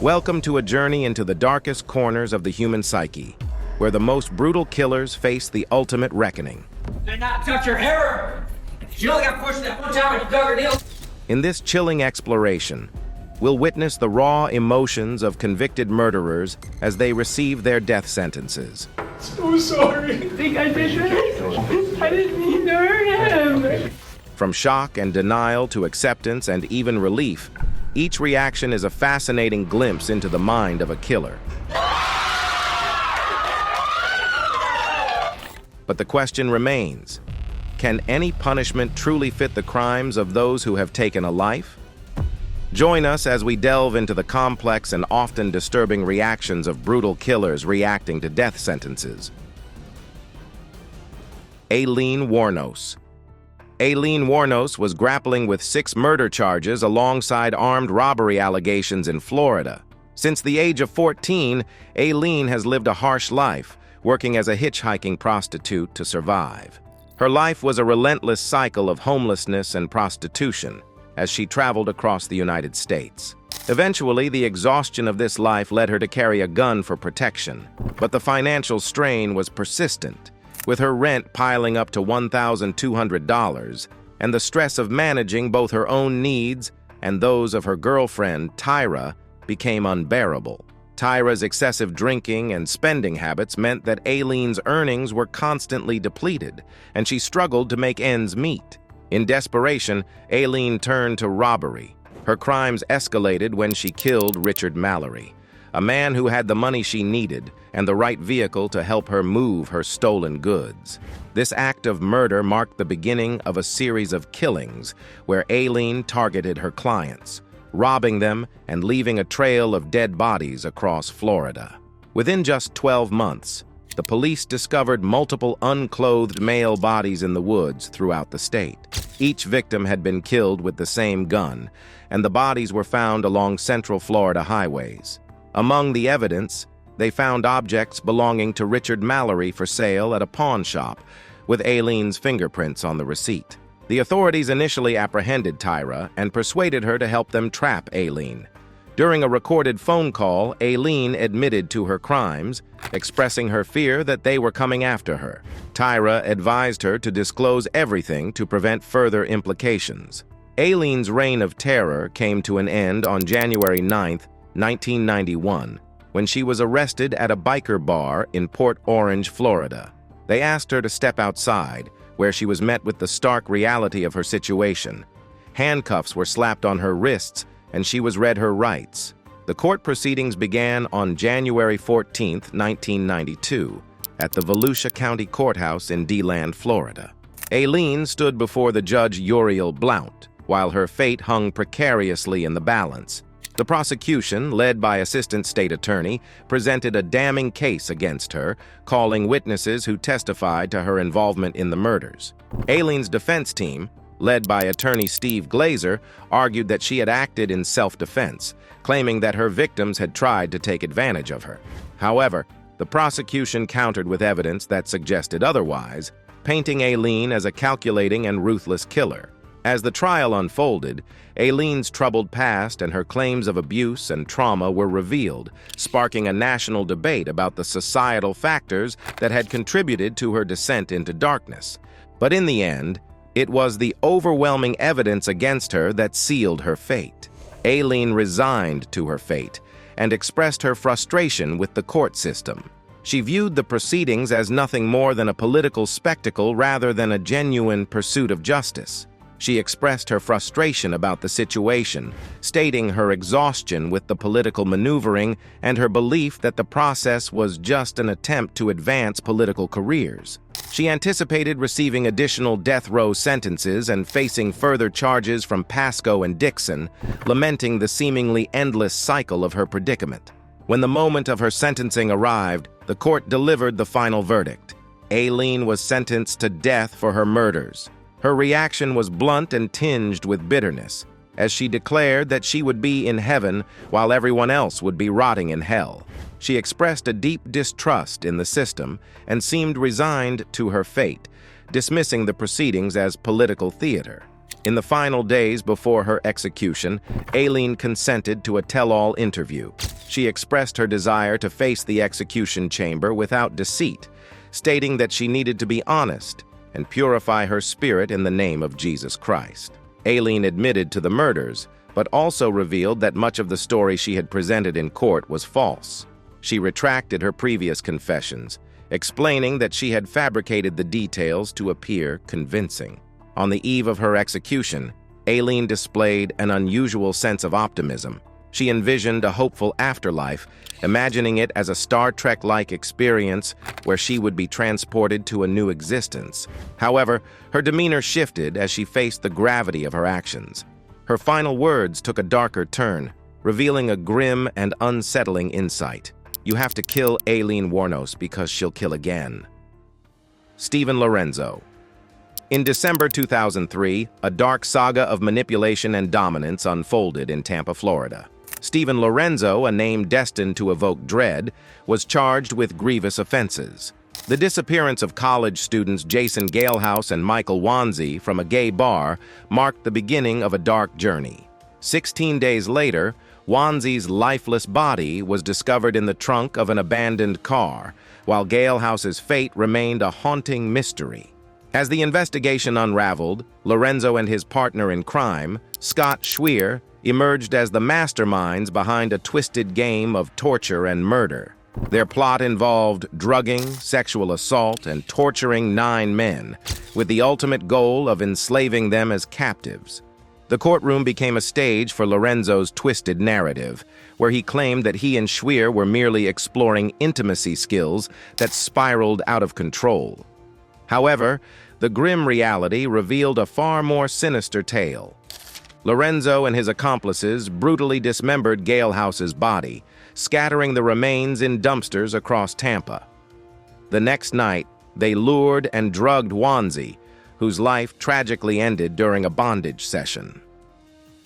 Welcome to a journey into the darkest corners of the human psyche, where the most brutal killers face the ultimate reckoning. Did not touch her hair. She only got pushed that one time when you dug her nails. In this chilling exploration, we'll witness the raw emotions of convicted murderers as they receive their death sentences. So sorry. I think I did that. I didn't mean to hurt him. From shock and denial to acceptance and even relief, each reaction is a fascinating glimpse into the mind of a killer. But the question remains, can any punishment truly fit the crimes of those who have taken a life? Join us as we delve into the complex and often disturbing reactions of brutal killers reacting to death sentences. Aileen Wuornos. Aileen Wuornos was grappling with 6 murder charges alongside armed robbery allegations in Florida. Since the age of 14, Aileen has lived a harsh life, working as a hitchhiking prostitute to survive. Her life was a relentless cycle of homelessness and prostitution as she traveled across the United States. Eventually, the exhaustion of this life led her to carry a gun for protection, but the financial strain was persistent, with her rent piling up to $1,200 and the stress of managing both her own needs and those of her girlfriend, Tyra, became unbearable. Tyra's excessive drinking and spending habits meant that Aileen's earnings were constantly depleted, and she struggled to make ends meet. In desperation, Aileen turned to robbery. Her crimes escalated when she killed Richard Mallory, a man who had the money she needed and the right vehicle to help her move her stolen goods. This act of murder marked the beginning of a series of killings where Aileen targeted her clients, robbing them and leaving a trail of dead bodies across Florida. Within just 12 months, the police discovered multiple unclothed male bodies in the woods throughout the state. Each victim had been killed with the same gun, and the bodies were found along Central Florida highways. Among the evidence, they found objects belonging to Richard Mallory for sale at a pawn shop, with Aileen's fingerprints on the receipt. The authorities initially apprehended Tyra and persuaded her to help them trap Aileen. During a recorded phone call, Aileen admitted to her crimes, expressing her fear that they were coming after her. Tyra advised her to disclose everything to prevent further implications. Aileen's reign of terror came to an end on January 9, 1991, when she was arrested at a biker bar in Port Orange, Florida. They asked her to step outside, where she was met with the stark reality of her situation. Handcuffs were slapped on her wrists, and she was read her rights. The court proceedings began on January 14, 1992, at the Volusia County Courthouse in DeLand, Florida. Aileen stood before the judge Uriel Blount, while her fate hung precariously in the balance. The prosecution, led by Assistant State Attorney, presented a damning case against her, calling witnesses who testified to her involvement in the murders. Aileen's defense team, led by attorney Steve Glazer, argued that she had acted in self-defense, claiming that her victims had tried to take advantage of her. However, the prosecution countered with evidence that suggested otherwise, painting Aileen as a calculating and ruthless killer. As the trial unfolded, Aileen's troubled past and her claims of abuse and trauma were revealed, sparking a national debate about the societal factors that had contributed to her descent into darkness. But in the end, it was the overwhelming evidence against her that sealed her fate. Aileen resigned to her fate and expressed her frustration with the court system. She viewed the proceedings as nothing more than a political spectacle rather than a genuine pursuit of justice. She expressed her frustration about the situation, stating her exhaustion with the political maneuvering and her belief that the process was just an attempt to advance political careers. She anticipated receiving additional death row sentences and facing further charges from Pasco and Dixon, lamenting the seemingly endless cycle of her predicament. When the moment of her sentencing arrived, the court delivered the final verdict. Aileen was sentenced to death for her murders. Her reaction was blunt and tinged with bitterness, as she declared that she would be in heaven while everyone else would be rotting in hell. She expressed a deep distrust in the system and seemed resigned to her fate, dismissing the proceedings as political theater. In the final days before her execution, Aileen consented to a tell-all interview. She expressed her desire to face the execution chamber without deceit, stating that she needed to be honest and purify her spirit in the name of Jesus Christ. Aileen admitted to the murders, but also revealed that much of the story she had presented in court was false. She retracted her previous confessions, explaining that she had fabricated the details to appear convincing. On the eve of her execution, Aileen displayed an unusual sense of optimism. She envisioned a hopeful afterlife, imagining it as a Star Trek-like experience where she would be transported to a new existence. However, her demeanor shifted as she faced the gravity of her actions. Her final words took a darker turn, revealing a grim and unsettling insight. "You have to kill Aileen Wuornos because she'll kill again." Stephen Lorenzo. In December 2003, a dark saga of manipulation and dominance unfolded in Tampa, Florida. Stephen Lorenzo, a name destined to evoke dread, was charged with grievous offenses. The disappearance of college students Jason Galehouse and Michael Wanzi from a gay bar marked the beginning of a dark journey. 16 days later, Wanzi's lifeless body was discovered in the trunk of an abandoned car, while Galehouse's fate remained a haunting mystery. As the investigation unraveled, Lorenzo and his partner in crime, Scott Schweer, emerged as the masterminds behind a twisted game of torture and murder. Their plot involved drugging, sexual assault, and torturing 9 men, with the ultimate goal of enslaving them as captives. The courtroom became a stage for Lorenzo's twisted narrative, where he claimed that he and Schweer were merely exploring intimacy skills that spiraled out of control. However, the grim reality revealed a far more sinister tale. Lorenzo and his accomplices brutally dismembered Galehouse's body, scattering the remains in dumpsters across Tampa. The next night, they lured and drugged Wanzi, whose life tragically ended during a bondage session.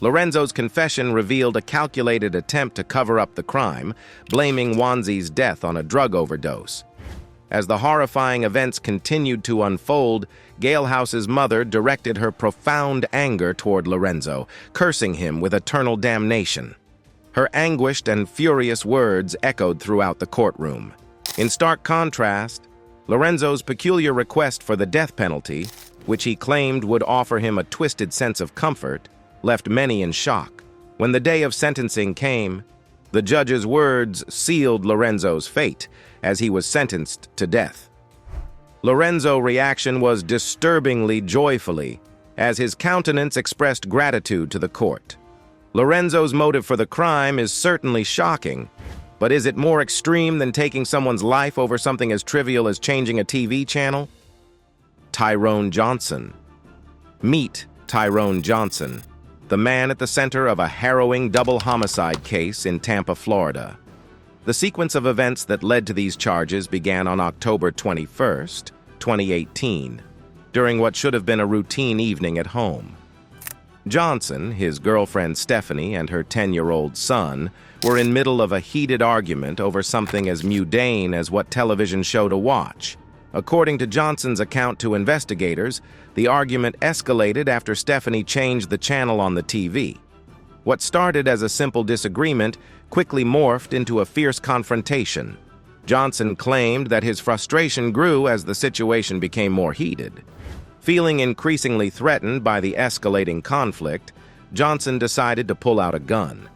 Lorenzo's confession revealed a calculated attempt to cover up the crime, blaming Wanzi's death on a drug overdose. As the horrifying events continued to unfold, Galehouse's mother directed her profound anger toward Lorenzo, cursing him with eternal damnation. Her anguished and furious words echoed throughout the courtroom. In stark contrast, Lorenzo's peculiar request for the death penalty, which he claimed would offer him a twisted sense of comfort, left many in shock. When the day of sentencing came, the judge's words sealed Lorenzo's fate as he was sentenced to death. Lorenzo's reaction was disturbingly joyfully, as his countenance expressed gratitude to the court. Lorenzo's motive for the crime is certainly shocking, but is it more extreme than taking someone's life over something as trivial as changing a TV channel? Tyrone Johnson. Meet Tyrone Johnson, the man at the center of a harrowing double homicide case in Tampa, Florida. The sequence of events that led to these charges began on October 21st, 2018, during what should have been a routine evening at home. Johnson, his girlfriend Stephanie, and her 10-year-old son were in middle of a heated argument over something as mundane as what television show to watch. According to Johnson's account to investigators, the argument escalated after Stephanie changed the channel on the TV. What started as a simple disagreement quickly morphed into a fierce confrontation. Johnson claimed that his frustration grew as the situation became more heated. Feeling increasingly threatened by the escalating conflict, Johnson decided to pull out a gun.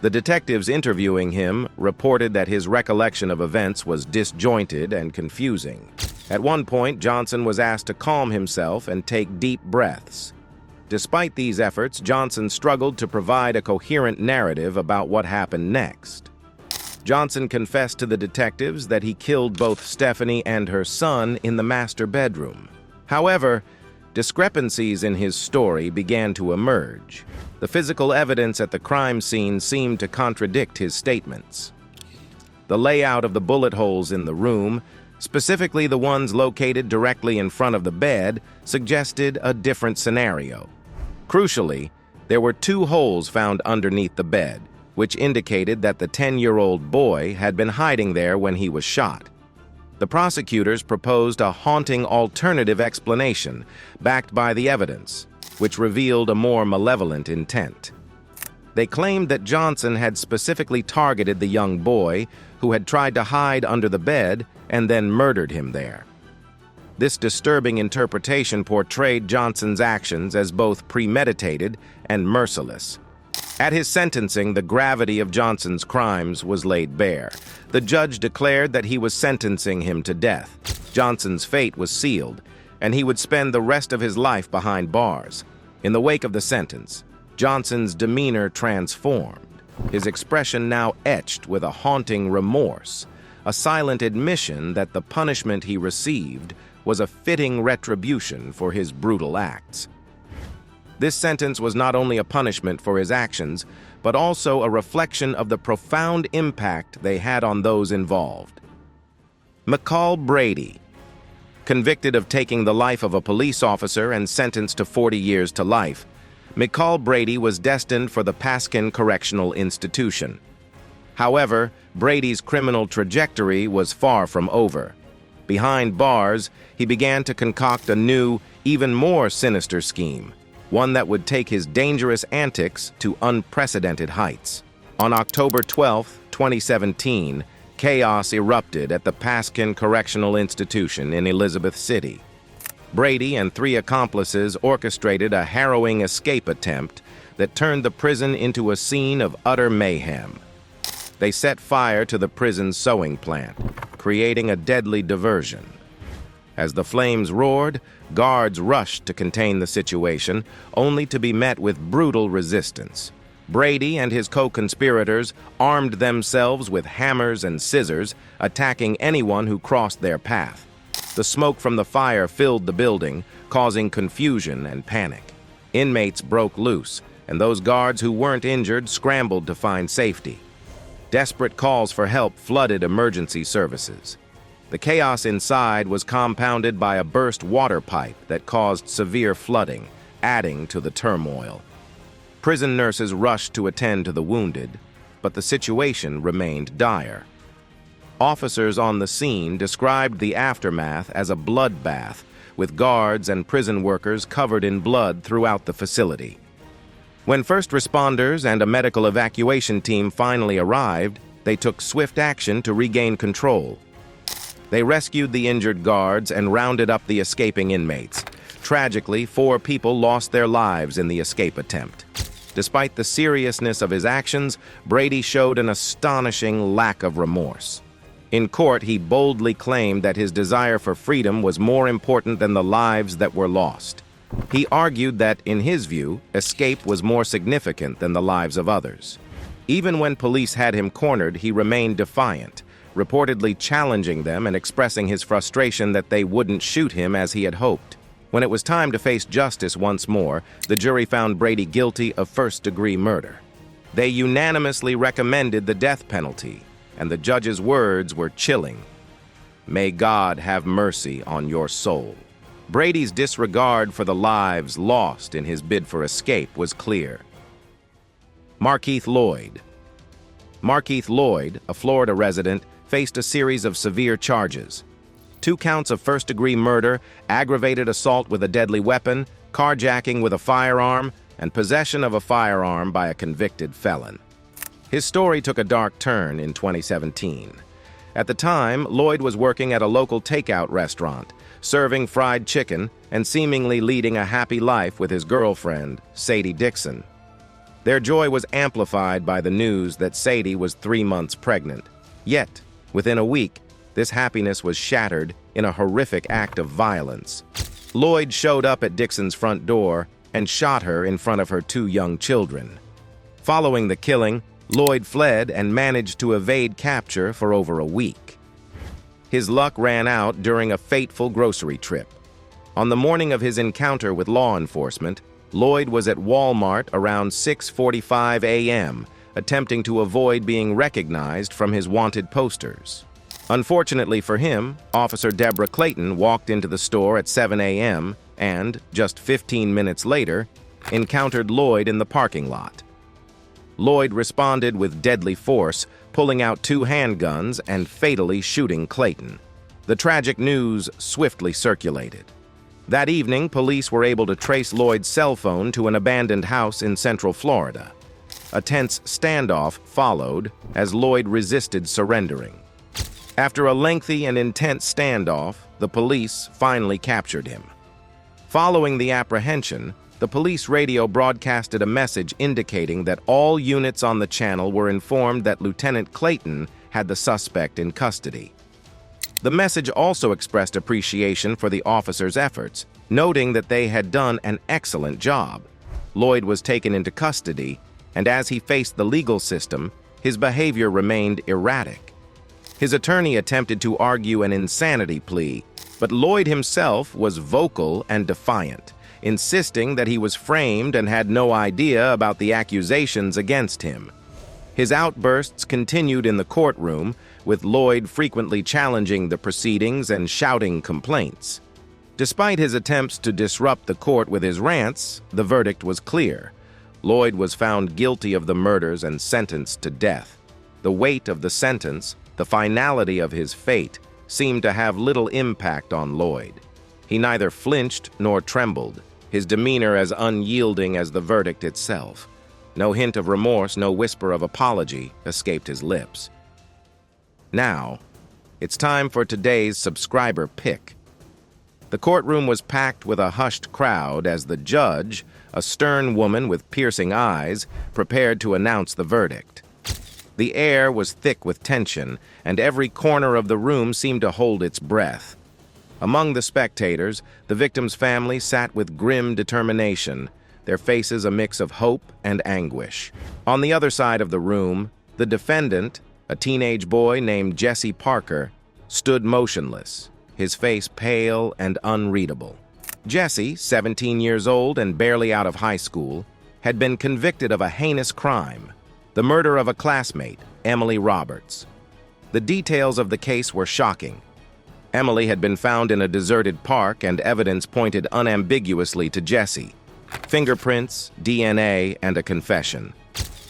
The detectives interviewing him reported that his recollection of events was disjointed and confusing. At one point, Johnson was asked to calm himself and take deep breaths. Despite these efforts, Johnson struggled to provide a coherent narrative about what happened next. Johnson confessed to the detectives that he killed both Stephanie and her son in the master bedroom. However, discrepancies in his story began to emerge. The physical evidence at the crime scene seemed to contradict his statements. The layout of the bullet holes in the room, specifically the ones located directly in front of the bed, suggested a different scenario. Crucially, there were 2 holes found underneath the bed, which indicated that the 10-year-old boy had been hiding there when he was shot. The prosecutors proposed a haunting alternative explanation, backed by the evidence. which revealed a more malevolent intent. They claimed that Johnson had specifically targeted the young boy who had tried to hide under the bed and then murdered him there. This disturbing interpretation portrayed Johnson's actions as both premeditated and merciless. At his sentencing, the gravity of Johnson's crimes was laid bare. The judge declared that he was sentencing him to death. Johnson's fate was sealed, and he would spend the rest of his life behind bars. In the wake of the sentence, Johnson's demeanor transformed, his expression now etched with a haunting remorse, a silent admission that the punishment he received was a fitting retribution for his brutal acts. This sentence was not only a punishment for his actions, but also a reflection of the profound impact they had on those involved. McCall Brady, convicted of taking the life of a police officer and sentenced to 40 years to life, McCall Brady was destined for the Paskin Correctional Institution. However, Brady's criminal trajectory was far from over. Behind bars, he began to concoct a new, even more sinister scheme, one that would take his dangerous antics to unprecedented heights. On October 12, 2017, chaos erupted at the Paskin Correctional Institution in Elizabeth City. Brady and 3 accomplices orchestrated a harrowing escape attempt that turned the prison into a scene of utter mayhem. They set fire to the prison's sewing plant, creating a deadly diversion. As the flames roared, guards rushed to contain the situation, only to be met with brutal resistance. Brady and his co-conspirators armed themselves with hammers and scissors, attacking anyone who crossed their path. The smoke from the fire filled the building, causing confusion and panic. Inmates broke loose, and those guards who weren't injured scrambled to find safety. Desperate calls for help flooded emergency services. The chaos inside was compounded by a burst water pipe that caused severe flooding, adding to the turmoil. Prison nurses rushed to attend to the wounded, but the situation remained dire. Officers on the scene described the aftermath as a bloodbath, with guards and prison workers covered in blood throughout the facility. When first responders and a medical evacuation team finally arrived, they took swift action to regain control. They rescued the injured guards and rounded up the escaping inmates. Tragically, 4 people lost their lives in the escape attempt. Despite the seriousness of his actions, Brady showed an astonishing lack of remorse. In court, he boldly claimed that his desire for freedom was more important than the lives that were lost. He argued that, in his view, escape was more significant than the lives of others. Even when police had him cornered, he remained defiant, reportedly challenging them and expressing his frustration that they wouldn't shoot him as he had hoped. When it was time to face justice once more, the jury found Brady guilty of first-degree murder. They unanimously recommended the death penalty, and the judge's words were chilling. "May God have mercy on your soul." Brady's disregard for the lives lost in his bid for escape was clear. Markeith Loyd. Markeith Loyd, a Florida resident, faced a series of severe charges: 2 counts of first-degree murder, aggravated assault with a deadly weapon, carjacking with a firearm, and possession of a firearm by a convicted felon. His story took a dark turn in 2017. At the time, Loyd was working at a local takeout restaurant, serving fried chicken and seemingly leading a happy life with his girlfriend, Sadie Dixon. Their joy was amplified by the news that Sadie was 3 months pregnant. Yet, within a week, this happiness was shattered in a horrific act of violence. Loyd showed up at Dixon's front door and shot her in front of her 2 young children. Following the killing, Loyd fled and managed to evade capture for over a week. His luck ran out during a fateful grocery trip. On the morning of his encounter with law enforcement, Loyd was at Walmart around 6:45 a.m., attempting to avoid being recognized from his wanted posters. Unfortunately for him, Officer Deborah Clayton walked into the store at 7 a.m. and, just 15 minutes later, encountered Loyd in the parking lot. Loyd responded with deadly force, pulling out 2 handguns and fatally shooting Clayton. The tragic news swiftly circulated. That evening, police were able to trace Loyd's cell phone to an abandoned house in Central Florida. A tense standoff followed as Loyd resisted surrendering. After a lengthy and intense standoff, the police finally captured him. Following the apprehension, the police radio broadcasted a message indicating that all units on the channel were informed that Lieutenant Clayton had the suspect in custody. The message also expressed appreciation for the officers' efforts, noting that they had done an excellent job. Loyd was taken into custody, and as he faced the legal system, his behavior remained erratic. His attorney attempted to argue an insanity plea, but Loyd himself was vocal and defiant, insisting that he was framed and had no idea about the accusations against him. His outbursts continued in the courtroom, with Loyd frequently challenging the proceedings and shouting complaints. Despite his attempts to disrupt the court with his rants, the verdict was clear. Loyd was found guilty of the murders and sentenced to death. The weight of the sentence, the finality of his fate, seemed to have little impact on Loyd. He neither flinched nor trembled, his demeanor as unyielding as the verdict itself. No hint of remorse, no whisper of apology escaped his lips. Now, it's time for today's subscriber pick. The courtroom was packed with a hushed crowd as the judge, a stern woman with piercing eyes, prepared to announce the verdict. The air was thick with tension, and every corner of the room seemed to hold its breath. Among the spectators, the victim's family sat with grim determination, their faces a mix of hope and anguish. On the other side of the room, the defendant, a teenage boy named Jesse Parker, stood motionless, his face pale and unreadable. Jesse, 17 years old and barely out of high school, had been convicted of a heinous crime, the murder of a classmate, Emily Roberts. The details of the case were shocking. Emily had been found in a deserted park, and evidence pointed unambiguously to Jesse. Fingerprints, DNA, and a confession.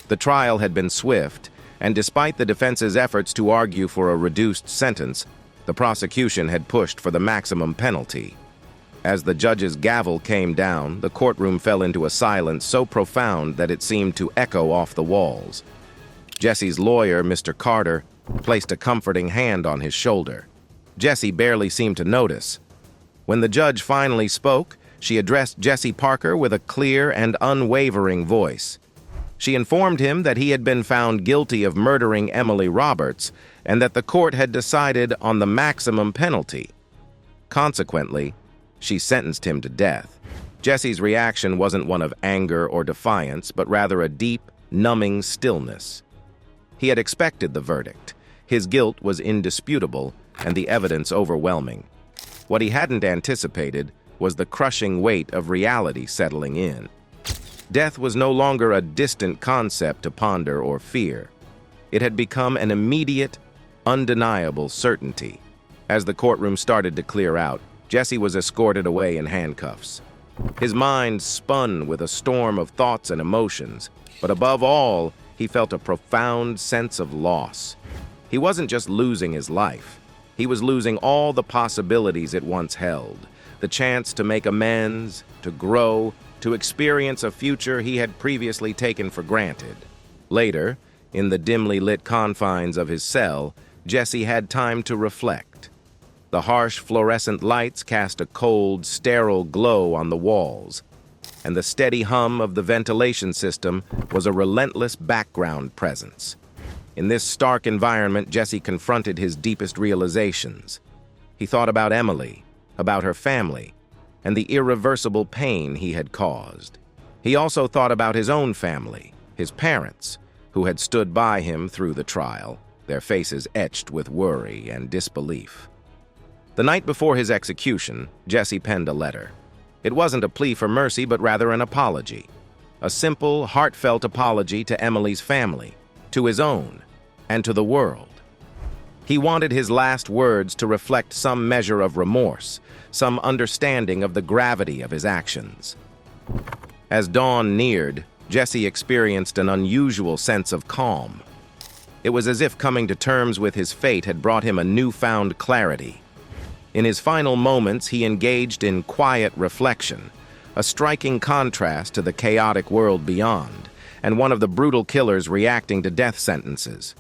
The trial had been swift, and despite the defense's efforts to argue for a reduced sentence, the prosecution had pushed for the maximum penalty. As the judge's gavel came down, the courtroom fell into a silence so profound that it seemed to echo off the walls. Jesse's lawyer, Mr. Carter, placed a comforting hand on his shoulder. Jesse barely seemed to notice. When the judge finally spoke, she addressed Jesse Parker with a clear and unwavering voice. She informed him that he had been found guilty of murdering Emily Roberts and that the court had decided on the maximum penalty. Consequently, she sentenced him to death. Jesse's reaction wasn't one of anger or defiance, but rather a deep, numbing stillness. He had expected the verdict. His guilt was indisputable, and the evidence overwhelming. What he hadn't anticipated was the crushing weight of reality settling in. Death was no longer a distant concept to ponder or fear. It had become an immediate, undeniable certainty. As the courtroom started to clear out, Jesse was escorted away in handcuffs. His mind spun with a storm of thoughts and emotions, but above all, he felt a profound sense of loss. He wasn't just losing his life. He was losing all the possibilities it once held. The chance to make amends, to grow, to experience a future he had previously taken for granted. Later, in the dimly lit confines of his cell, Jesse had time to reflect. The harsh fluorescent lights cast a cold, sterile glow on the walls, and the steady hum of the ventilation system was a relentless background presence. In this stark environment, Jesse confronted his deepest realizations. He thought about Emily, about her family, and the irreversible pain he had caused. He also thought about his own family, his parents, who had stood by him through the trial, their faces etched with worry and disbelief. The night before his execution, Jesse penned a letter. It wasn't a plea for mercy, but rather an apology. A simple, heartfelt apology to Emily's family, to his own, and to the world. He wanted his last words to reflect some measure of remorse, some understanding of the gravity of his actions. As dawn neared, Jesse experienced an unusual sense of calm. It was as if coming to terms with his fate had brought him a newfound clarity. In his final moments, he engaged in quiet reflection, a striking contrast to the chaotic world beyond, and one of the brutal killers reacting to death sentences.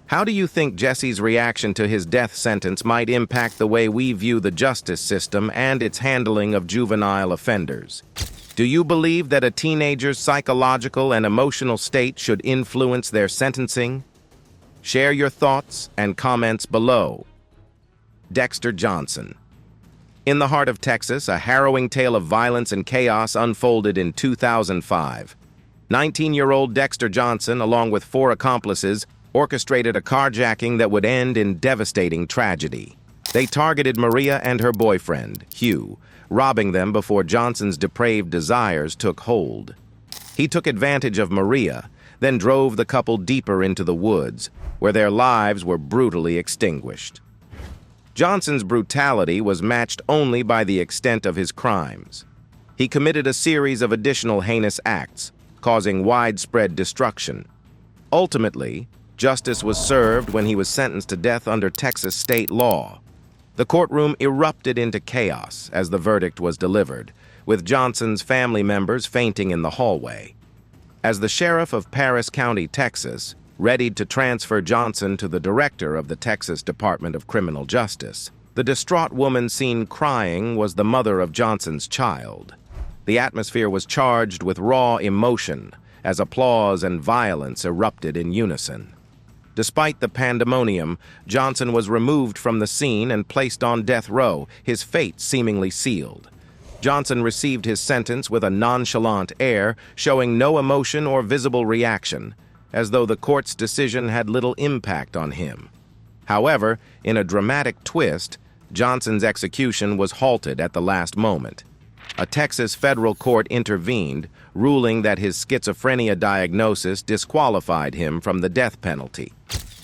How do you think Jesse's reaction to his death sentence might impact the way we view the justice system and its handling of juvenile offenders? Do you believe that a teenager's psychological and emotional state should influence their sentencing? Share your thoughts and comments below. Dexter Johnson. In the heart of Texas, a harrowing tale of violence and chaos unfolded in 2005. 19-year-old Dexter Johnson, along with 4 accomplices, orchestrated a carjacking that would end in devastating tragedy. They targeted Maria and her boyfriend, Hugh, robbing them before Johnson's depraved desires took hold. He took advantage of Maria, then drove the couple deeper into the woods, where their lives were brutally extinguished. Johnson's brutality was matched only by the extent of his crimes. He committed a series of additional heinous acts, causing widespread destruction. Ultimately, justice was served when he was sentenced to death under Texas state law. The courtroom erupted into chaos as the verdict was delivered, with Johnson's family members fainting in the hallway. As the sheriff of Paris County, Texas, readied to transfer Johnson to the director of the Texas Department of Criminal Justice, the distraught woman seen crying was the mother of Johnson's child. The atmosphere was charged with raw emotion as applause and violence erupted in unison. Despite the pandemonium, Johnson was removed from the scene and placed on death row, his fate seemingly sealed. Johnson received his sentence with a nonchalant air, showing no emotion or visible reaction, as though the court's decision had little impact on him. However, in a dramatic twist, Johnson's execution was halted at the last moment. A Texas federal court intervened, ruling that his schizophrenia diagnosis disqualified him from the death penalty.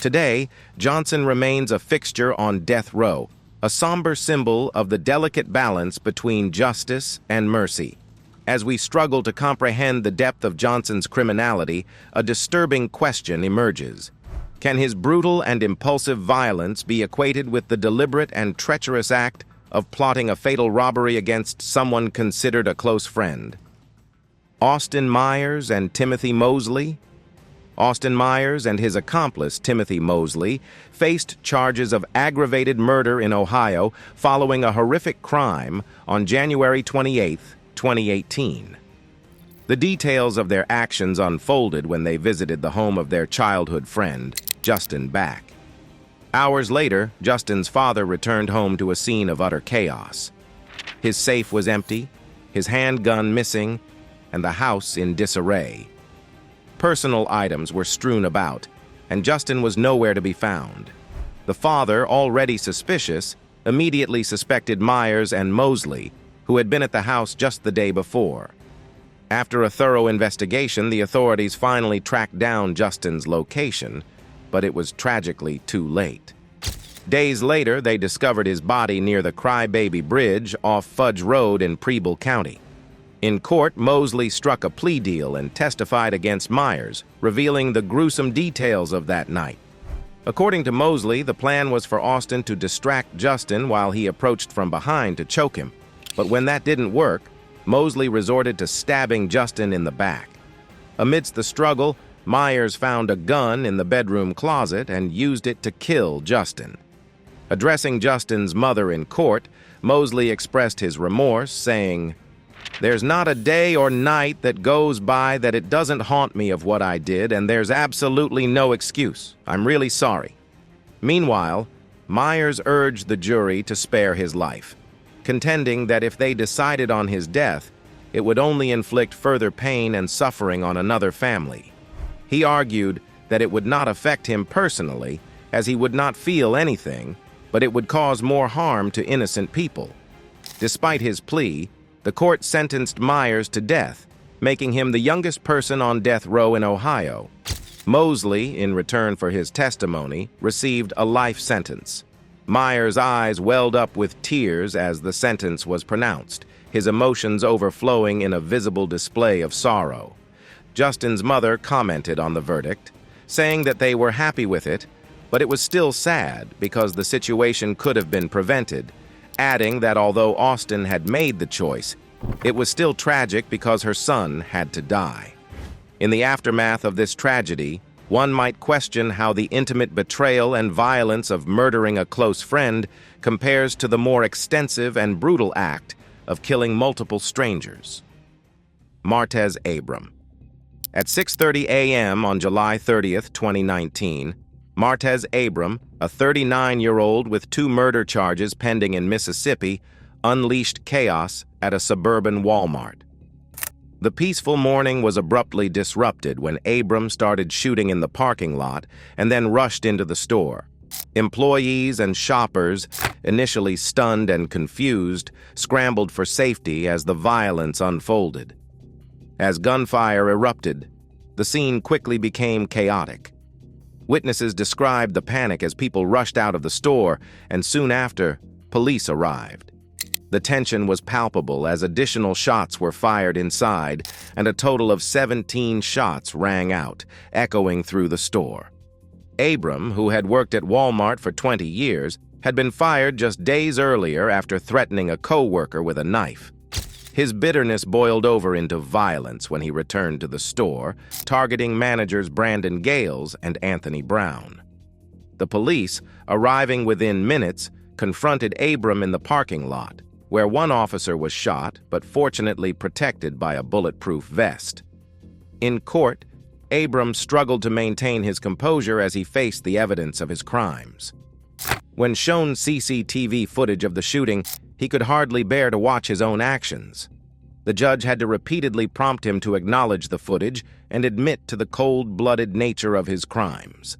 Today, Johnson remains a fixture on death row, a somber symbol of the delicate balance between justice and mercy. As we struggle to comprehend the depth of Johnson's criminality, a disturbing question emerges. Can his brutal and impulsive violence be equated with the deliberate and treacherous act of plotting a fatal robbery against someone considered a close friend? Austin Myers and Timothy Mosley? Austin Myers and his accomplice, Timothy Mosley, faced charges of aggravated murder in Ohio following a horrific crime on January 28, 2018. The details of their actions unfolded when they visited the home of their childhood friend, Justin Back. Hours later, Justin's father returned home to a scene of utter chaos. His safe was empty, his handgun missing, and the house in disarray. Personal items were strewn about, and Justin was nowhere to be found. The father, already suspicious, immediately suspected Myers and Mosley, who had been at the house just the day before. After a thorough investigation, the authorities finally tracked down Justin's location, but it was tragically too late. Days later, they discovered his body near the Crybaby Bridge off Fudge Road in Preble County. In court, Mosley struck a plea deal and testified against Myers, revealing the gruesome details of that night. According to Mosley, the plan was for Austin to distract Justin while he approached from behind to choke him. But when that didn't work, Mosley resorted to stabbing Justin in the back. Amidst the struggle, Myers found a gun in the bedroom closet and used it to kill Justin. Addressing Justin's mother in court, Mosley expressed his remorse, saying, "There's not a day or night that goes by that it doesn't haunt me of what I did, and there's absolutely no excuse. I'm really sorry." Meanwhile, Myers urged the jury to spare his life, contending that if they decided on his death, it would only inflict further pain and suffering on another family. He argued that it would not affect him personally, as he would not feel anything, but it would cause more harm to innocent people. Despite his plea, the court sentenced Myers to death, making him the youngest person on death row in Ohio. Mosley, in return for his testimony, received a life sentence. Myers' eyes welled up with tears as the sentence was pronounced, his emotions overflowing in a visible display of sorrow. Justin's mother commented on the verdict, saying that they were happy with it, But it was still sad because the situation could have been prevented, adding that although Austin had made the choice, it was still tragic because her son had to die. In the aftermath of this tragedy, one might question how the intimate betrayal and violence of murdering a close friend compares to the more extensive and brutal act of killing multiple strangers. Martez Abram. At 6:30 a.m. on July 30th, 2019, Martez Abram, a 39-year-old with 2 murder charges pending in Mississippi, unleashed chaos at a suburban Walmart. The peaceful morning was abruptly disrupted when Abram started shooting in the parking lot and then rushed into the store. Employees and shoppers, initially stunned and confused, scrambled for safety as the violence unfolded. As gunfire erupted, the scene quickly became chaotic. Witnesses described the panic as people rushed out of the store, and soon after, police arrived. The tension was palpable as additional shots were fired inside, and a total of 17 shots rang out, echoing through the store. Abram, who had worked at Walmart for 20 years, had been fired just days earlier after threatening a co-worker with a knife. His bitterness boiled over into violence when he returned to the store, targeting managers Brandon Gales and Anthony Brown. The police, arriving within minutes, confronted Abram in the parking lot, where one officer was shot but fortunately protected by a bulletproof vest. In court, Abram struggled to maintain his composure as he faced the evidence of his crimes. When shown CCTV footage of the shooting, he could hardly bear to watch his own actions. The judge had to repeatedly prompt him to acknowledge the footage and admit to the cold-blooded nature of his crimes.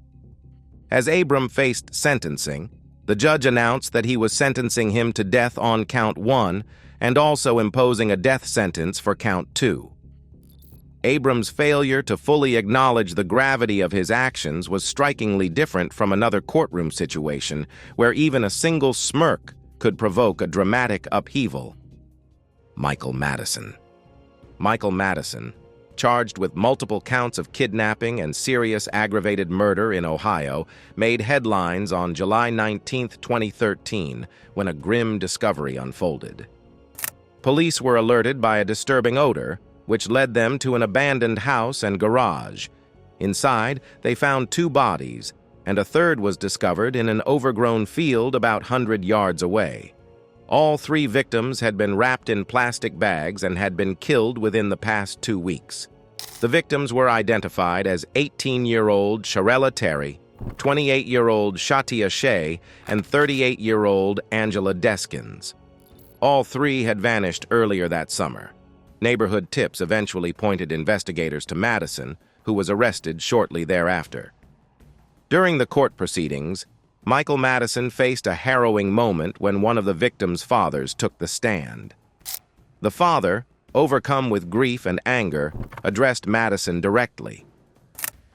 As Abram faced sentencing, the judge announced that he was sentencing him to death on count 1 and also imposing a death sentence for count 2. Abram's failure to fully acknowledge the gravity of his actions was strikingly different from another courtroom situation where even a single smirk could provoke a dramatic upheaval. Michael Madison. Michael Madison, charged with multiple counts of kidnapping and serious aggravated murder in Ohio, made headlines on July 19, 2013, when a grim discovery unfolded. Police were alerted by a disturbing odor, which led them to an abandoned house and garage. Inside, they found 2 bodies, and a third was discovered in an overgrown field about 100 yards away. All 3 victims had been wrapped in plastic bags and had been killed within the past 2 weeks. The victims were identified as 18-year-old Sharella Terry, 28-year-old Shatia Shea, and 38-year-old Angela Deskins. All 3 had vanished earlier that summer. Neighborhood tips eventually pointed investigators to Madison, who was arrested shortly thereafter. During the court proceedings, Michael Madison faced a harrowing moment when one of the victims' fathers took the stand. The father, overcome with grief and anger, addressed Madison directly.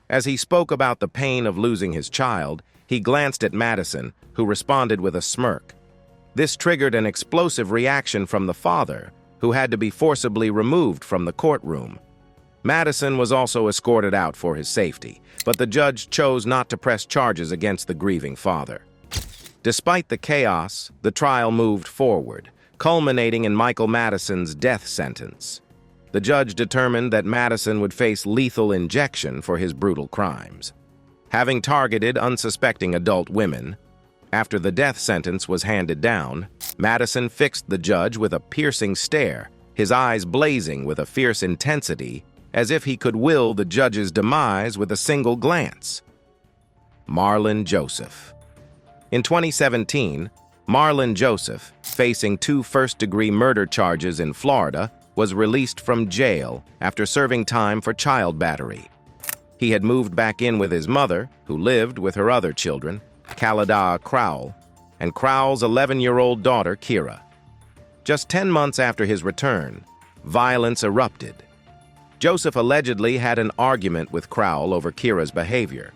As he spoke about the pain of losing his child, he glanced at Madison, who responded with a smirk. This triggered an explosive reaction from the father, who had to be forcibly removed from the courtroom. Madison was also escorted out for his safety, but the judge chose not to press charges against the grieving father. Despite the chaos, the trial moved forward, culminating in Michael Madison's death sentence. The judge determined that Madison would face lethal injection for his brutal crimes. Having targeted unsuspecting adult women, after the death sentence was handed down, Madison fixed the judge with a piercing stare, his eyes blazing with a fierce intensity, as if he could will the judge's demise with a single glance. Marlon Joseph. In 2017, Marlon Joseph, facing 2 first-degree murder charges in Florida, was released from jail after serving time for child battery. He had moved back in with his mother, who lived with her other children, Khalida Crowell, and Crowell's 11-year-old daughter, Kira. Just 10 months after his return, violence erupted. Joseph allegedly had an argument with Crowell over Kira's behavior.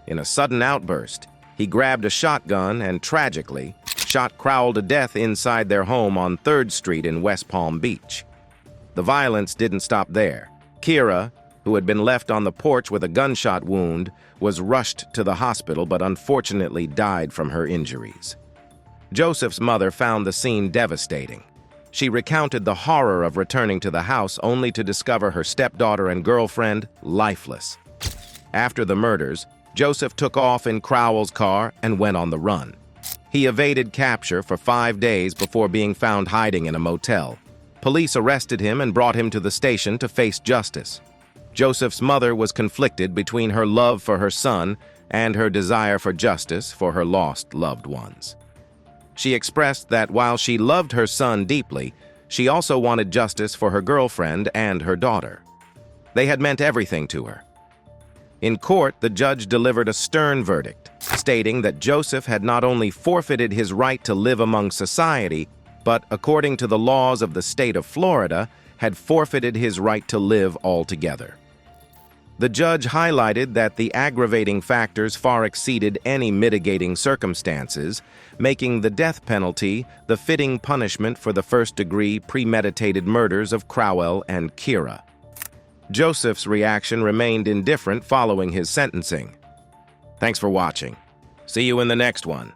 In a sudden outburst, he grabbed a shotgun and, tragically, shot Crowell to death inside their home on 3rd Street in West Palm Beach. The violence didn't stop there. Kira, who had been left on the porch with a gunshot wound, was rushed to the hospital but unfortunately died from her injuries. Joseph's mother found the scene devastating. She recounted the horror of returning to the house only to discover her stepdaughter and girlfriend lifeless. After the murders, Joseph took off in Crowell's car and went on the run. He evaded capture for 5 days before being found hiding in a motel. Police arrested him and brought him to the station to face justice. Joseph's mother was conflicted between her love for her son and her desire for justice for her lost loved ones. She expressed that while she loved her son deeply, she also wanted justice for her girlfriend and her daughter. They had meant everything to her. In court, the judge delivered a stern verdict, stating that Joseph had not only forfeited his right to live among society, but, according to the laws of the state of Florida, had forfeited his right to live altogether. The judge highlighted that the aggravating factors far exceeded any mitigating circumstances, making the death penalty the fitting punishment for the first-degree premeditated murders of Crowell and Kira. Joseph's reaction remained indifferent following his sentencing. Thanks for watching. See you in the next one.